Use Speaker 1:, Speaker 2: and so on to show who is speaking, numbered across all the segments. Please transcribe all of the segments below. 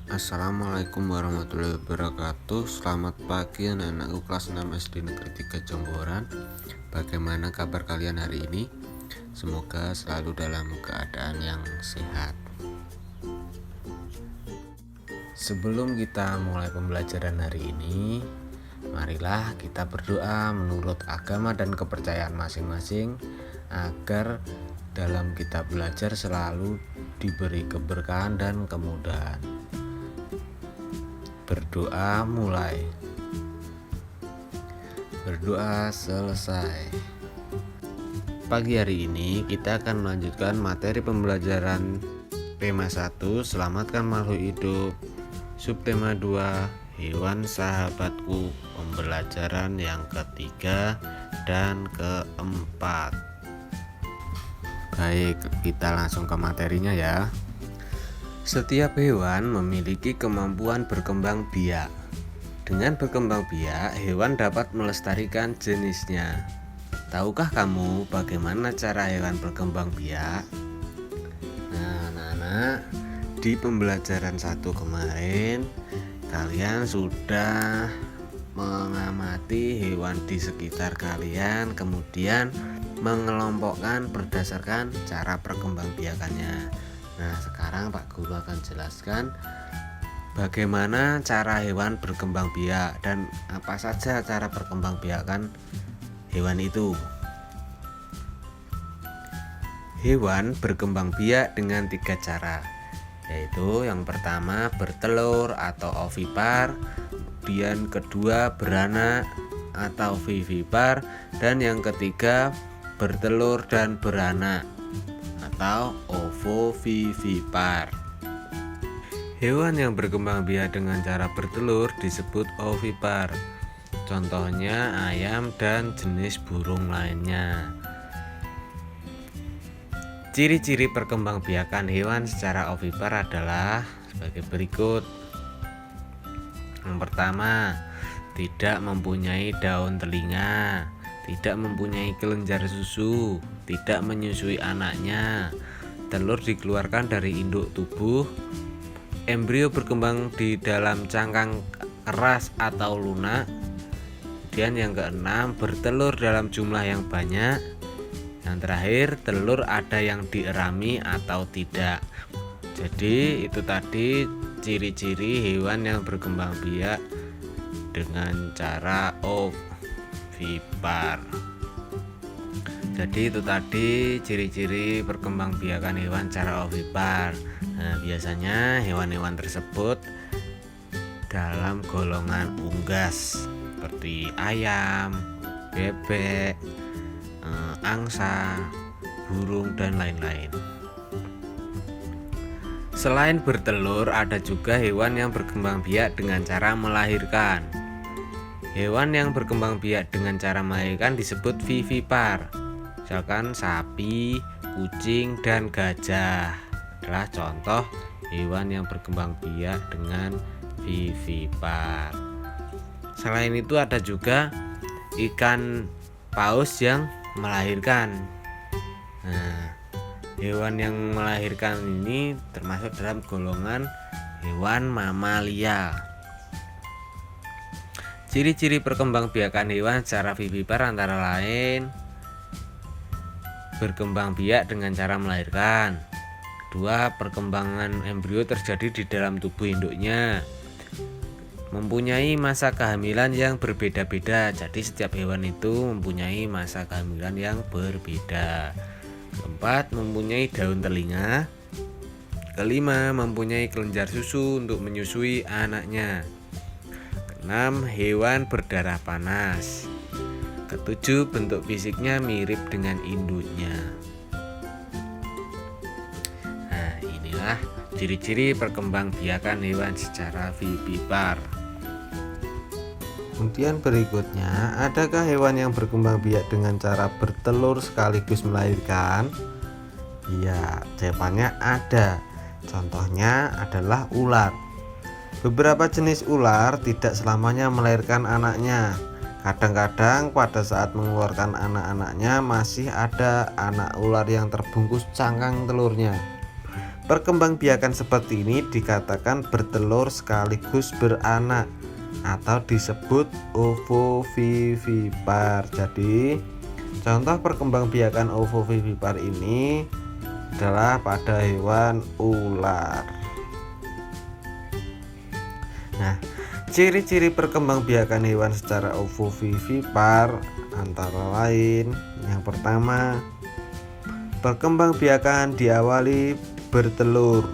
Speaker 1: Assalamualaikum warahmatullahi wabarakatuh. Selamat pagi anak-anakku kelas 6 SD Negeri 3 Jomboran. Bagaimana kabar kalian hari ini? Semoga selalu dalam keadaan yang sehat. Sebelum kita mulai pembelajaran hari ini, marilah kita berdoa menurut agama dan kepercayaan masing-masing agar dalam kita belajar selalu diberi keberkahan dan kemudahan. Berdoa mulai, berdoa selesai. Pagi hari ini kita akan melanjutkan materi pembelajaran tema 1, selamatkan makhluk hidup. Subtema 2, hewan sahabatku. Pembelajaran yang ketiga dan keempat. Baik, kita langsung ke materinya ya. Setiap hewan memiliki kemampuan berkembang biak. Dengan berkembang biak, hewan dapat melestarikan jenisnya. Tahukah kamu bagaimana cara hewan berkembang biak? Nah, anak-anak, di pembelajaran 1 kemarin, kalian sudah mengamati hewan di sekitar kalian, kemudian mengelompokkan berdasarkan cara perkembangbiakannya. Nah, sekarang Pak Guru akan jelaskan bagaimana cara hewan berkembang biak dan apa saja cara perkembangbiakan hewan itu. Hewan berkembang biak dengan 3 cara, yaitu yang pertama bertelur atau ovipar, kemudian kedua beranak atau vivipar, dan yang ketiga bertelur dan beranak atau ovovivipar. Hewan yang berkembang biak dengan cara bertelur disebut ovipar. Contohnya ayam dan jenis burung lainnya. Ciri-ciri perkembangbiakan hewan secara ovipar adalah sebagai berikut. Yang pertama, tidak mempunyai daun telinga, tidak mempunyai kelenjar susu, tidak menyusui anaknya, telur dikeluarkan dari induk tubuh, embrio berkembang di dalam cangkang keras atau lunak. Kemudian yang keenam, bertelur dalam jumlah yang banyak. Yang terakhir, telur ada yang dierami atau tidak. Jadi itu tadi ciri-ciri hewan yang berkembang biak dengan cara ovipar. Jadi itu tadi ciri-ciri perkembangbiakan hewan secara ovipar. Nah, biasanya hewan-hewan tersebut dalam golongan unggas seperti ayam, bebek, angsa, burung, dan lain-lain. Selain bertelur, ada juga hewan yang berkembang biak dengan cara melahirkan. Hewan yang berkembang biak dengan cara melahirkan disebut vivipar. Misalkan sapi, kucing, dan gajah adalah contoh hewan yang berkembang biak dengan vivipar. Selain itu ada juga ikan paus yang melahirkan. Nah, hewan yang melahirkan ini termasuk dalam golongan hewan mamalia. Ciri-ciri perkembangbiakan hewan secara vivipar antara lain berkembang biak dengan cara melahirkan. Kedua, perkembangan embrio terjadi di dalam tubuh induknya. Mempunyai masa kehamilan yang berbeda-beda. Jadi setiap hewan itu mempunyai masa kehamilan yang berbeda. Keempat, mempunyai daun telinga. Kelima, mempunyai kelenjar susu untuk menyusui anaknya. Keenam, hewan berdarah panas. Ketujuh, bentuk fisiknya mirip dengan induknya. Nah, inilah ciri-ciri perkembangbiakan hewan secara vivipar. Kemudian berikutnya, adakah hewan yang berkembang biak dengan cara bertelur sekaligus melahirkan? Iya, jawabannya ada. Contohnya adalah ular. Beberapa jenis ular tidak selamanya melahirkan anaknya. Kadang-kadang pada saat mengeluarkan anak-anaknya masih ada anak ular yang terbungkus cangkang telurnya. Perkembangbiakan seperti ini dikatakan bertelur sekaligus beranak atau disebut ovovivipar. Jadi contoh perkembangbiakan ovovivipar ini adalah pada hewan ular. Nah, ciri-ciri perkembangbiakan hewan secara ovovivipar antara lain, yang pertama, perkembangbiakan diawali bertelur,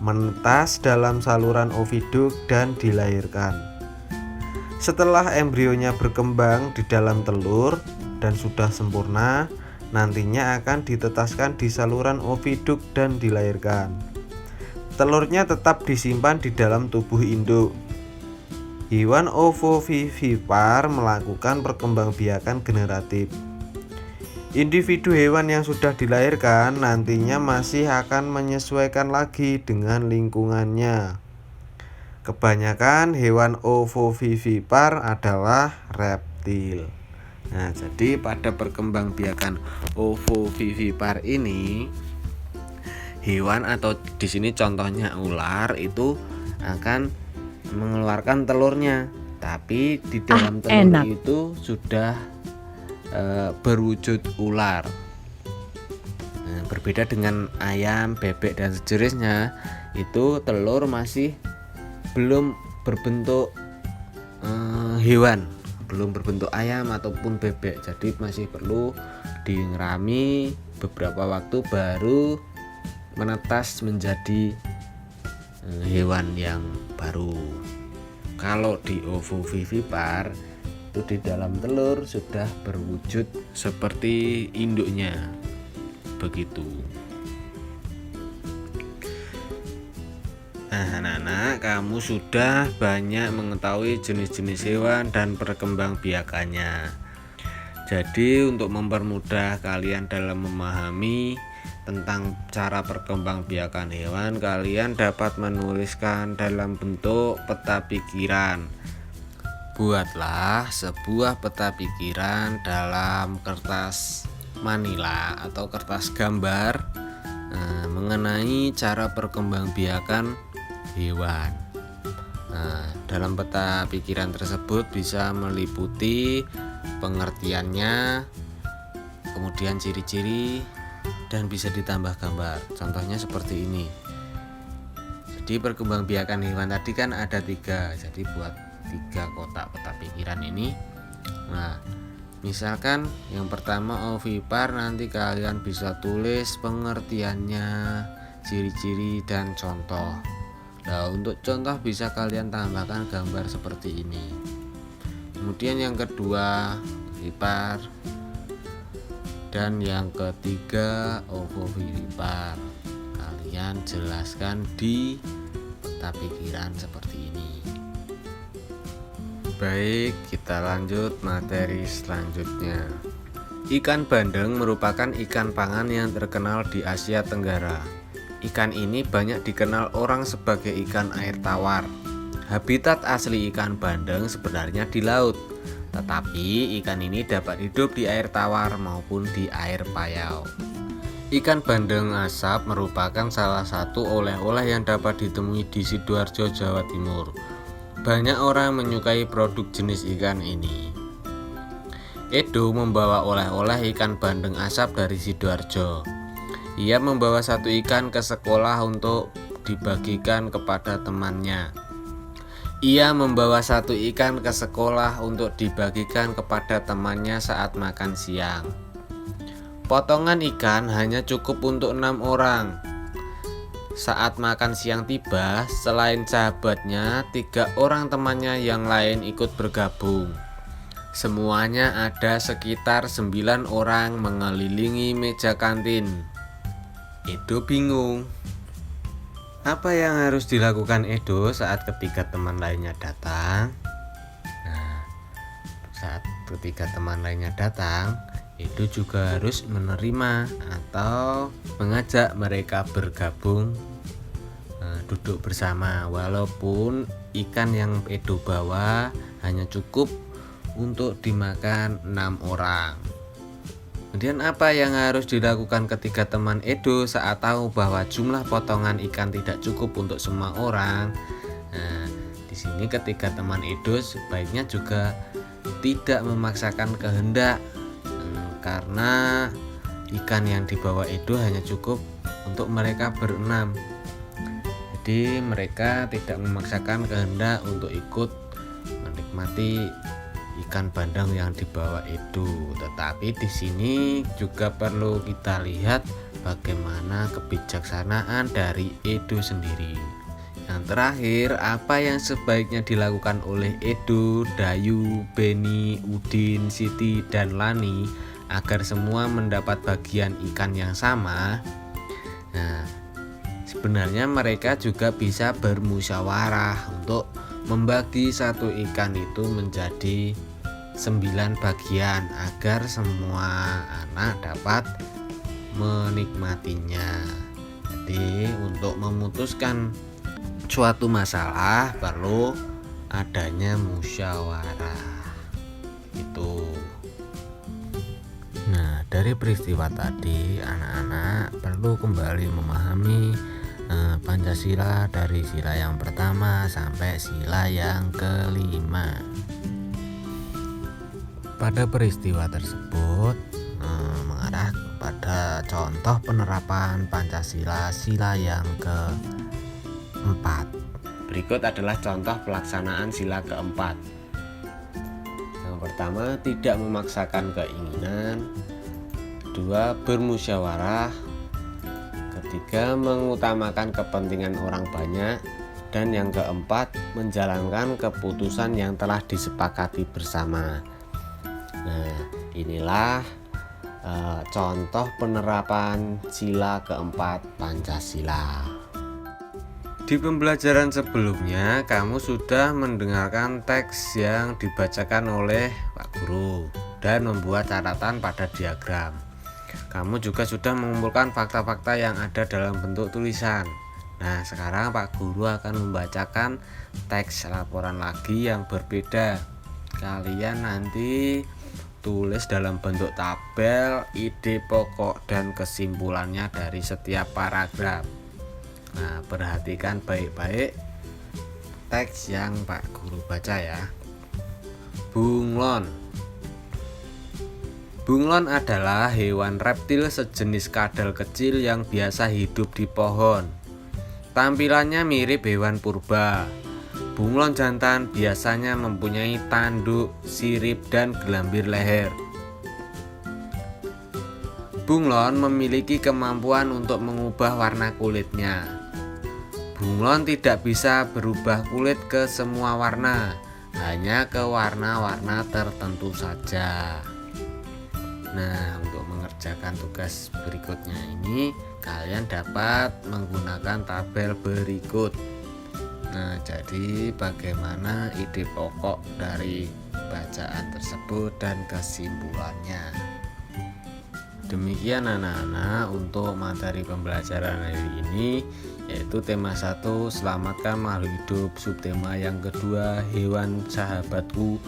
Speaker 1: menetas dalam saluran oviduk dan dilahirkan. Setelah embrionya berkembang di dalam telur dan sudah sempurna, nantinya akan ditetaskan di saluran oviduk dan dilahirkan. Telurnya tetap disimpan di dalam tubuh induk. Hewan ovovivipar melakukan perkembangbiakan generatif. Individu hewan yang sudah dilahirkan nantinya masih akan menyesuaikan lagi dengan lingkungannya. Kebanyakan hewan ovovivipar adalah reptil. Nah, jadi pada perkembangbiakan ovovivipar ini, hewan atau di sini contohnya ular itu akan mengeluarkan telurnya, tapi di dalam telur itu sudah berwujud ular. Nah, berbeda dengan ayam, bebek dan sejenisnya, itu telur masih belum berbentuk hewan, belum berbentuk ayam ataupun bebek, jadi masih perlu dingerami beberapa waktu baru menetas menjadi hewan yang baru. Kalau di ovovivipar itu di dalam telur sudah berwujud seperti induknya, begitu. Nah, anak-anak, kamu sudah banyak mengetahui jenis-jenis hewan dan perkembangbiakannya. Jadi untuk mempermudah kalian dalam memahami tentang cara perkembangbiakan hewan, kalian dapat menuliskan dalam bentuk peta pikiran. Buatlah sebuah peta pikiran dalam kertas manila atau kertas gambar mengenai cara perkembangbiakan hewan. Dalam peta pikiran tersebut bisa meliputi pengertiannya, kemudian ciri-ciri, dan bisa ditambah gambar. Contohnya seperti ini. Jadi perkembangbiakan hewan tadi kan ada 3, jadi buat 3 kotak peta pikiran ini. Nah, misalkan yang pertama ovipar, nanti kalian bisa tulis pengertiannya, ciri-ciri dan contoh. Nah, untuk contoh bisa kalian tambahkan gambar seperti ini. Kemudian yang kedua ovipar, dan yang ketiga ovovivipar. Kalian jelaskan di peta pikiran seperti ini. Baik, kita lanjut materi selanjutnya. Ikan bandeng merupakan ikan pangan yang terkenal di Asia Tenggara. Ikan ini banyak dikenal orang sebagai ikan air tawar. Habitat asli ikan bandeng sebenarnya di laut, tetapi ikan ini dapat hidup di air tawar maupun di air payau. Ikan bandeng asap merupakan salah satu oleh-oleh yang dapat ditemui di Sidoarjo, Jawa Timur. Banyak orang menyukai produk jenis ikan ini. Edo membawa oleh-oleh ikan bandeng asap dari Sidoarjo. Ia membawa 1 ikan ke sekolah untuk dibagikan kepada temannya. Ia membawa 1 ikan ke sekolah untuk dibagikan kepada temannya saat makan siang. Potongan ikan hanya cukup untuk 6 orang. Saat makan siang tiba, selain sahabatnya, 3 orang temannya yang lain ikut bergabung. Semuanya ada sekitar 9 orang mengelilingi meja kantin. Edo bingung. Apa yang harus dilakukan Edo saat ketiga teman lainnya datang? Nah, saat ketiga teman lainnya datang, Edo juga harus menerima atau mengajak mereka bergabung, duduk bersama, walaupun ikan yang Edo bawa hanya cukup untuk dimakan 6 orang. Kemudian apa yang harus dilakukan ketika teman Edo saat tahu bahwa jumlah potongan ikan tidak cukup untuk semua orang? Nah, di sini ketika teman Edo sebaiknya juga tidak memaksakan kehendak, karena ikan yang dibawa Edo hanya cukup untuk mereka berenam. Jadi mereka tidak memaksakan kehendak untuk ikut menikmati ikan bandeng yang dibawa Edo. Tetapi di sini juga perlu kita lihat bagaimana kebijaksanaan dari Edo sendiri. Yang terakhir, apa yang sebaiknya dilakukan oleh Edo, Dayu, Beni, Udin, Siti, dan Lani agar semua mendapat bagian ikan yang sama? Nah, sebenarnya mereka juga bisa bermusyawarah untuk membagi satu ikan itu menjadi 9 bagian agar semua anak dapat menikmatinya. Jadi untuk memutuskan suatu masalah perlu adanya musyawarah itu. Nah, dari peristiwa tadi anak-anak perlu kembali memahami Pancasila dari sila yang pertama sampai sila yang kelima. Pada peristiwa tersebut mengarah kepada contoh penerapan Pancasila sila yang keempat. Berikut adalah contoh pelaksanaan sila keempat. Yang pertama, tidak memaksakan keinginan. Kedua, bermusyawarah. Ketiga, mengutamakan kepentingan orang banyak. Dan yang keempat, menjalankan keputusan yang telah disepakati bersama. Nah, inilah contoh penerapan sila keempat Pancasila. Di pembelajaran sebelumnya, kamu sudah mendengarkan teks yang dibacakan oleh Pak Guru dan membuat catatan pada diagram. Kamu juga sudah mengumpulkan fakta-fakta yang ada dalam bentuk tulisan. Nah, sekarang Pak Guru akan membacakan teks laporan lagi yang berbeda. Kalian nanti tulis dalam bentuk tabel ide pokok dan kesimpulannya dari setiap paragraf. Nah, perhatikan baik-baik teks yang Pak Guru baca ya. Bunglon. Bunglon adalah hewan reptil sejenis kadal kecil yang biasa hidup di pohon. Tampilannya mirip hewan purba. Bunglon jantan biasanya mempunyai tanduk, sirip, dan gelambir leher. Bunglon memiliki kemampuan untuk mengubah warna kulitnya. Bunglon tidak bisa berubah kulit ke semua warna, hanya ke warna-warna tertentu saja. Nah, untuk mengerjakan tugas berikutnya ini, kalian dapat menggunakan tabel berikut. Nah, jadi bagaimana ide pokok dari bacaan tersebut dan kesimpulannya. Demikian anak-anak untuk materi pembelajaran hari ini, yaitu tema 1 selamatkan makhluk hidup, subtema yang kedua hewan sahabatku,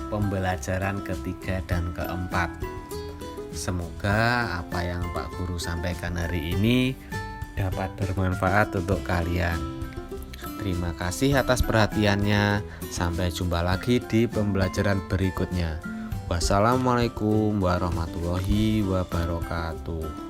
Speaker 1: pembelajaran ketiga dan keempat. Semoga apa yang Pak Guru sampaikan hari ini dapat bermanfaat untuk kalian. Terima kasih atas perhatiannya. Sampai jumpa lagi di pembelajaran berikutnya. Wassalamualaikum warahmatullahi wabarakatuh.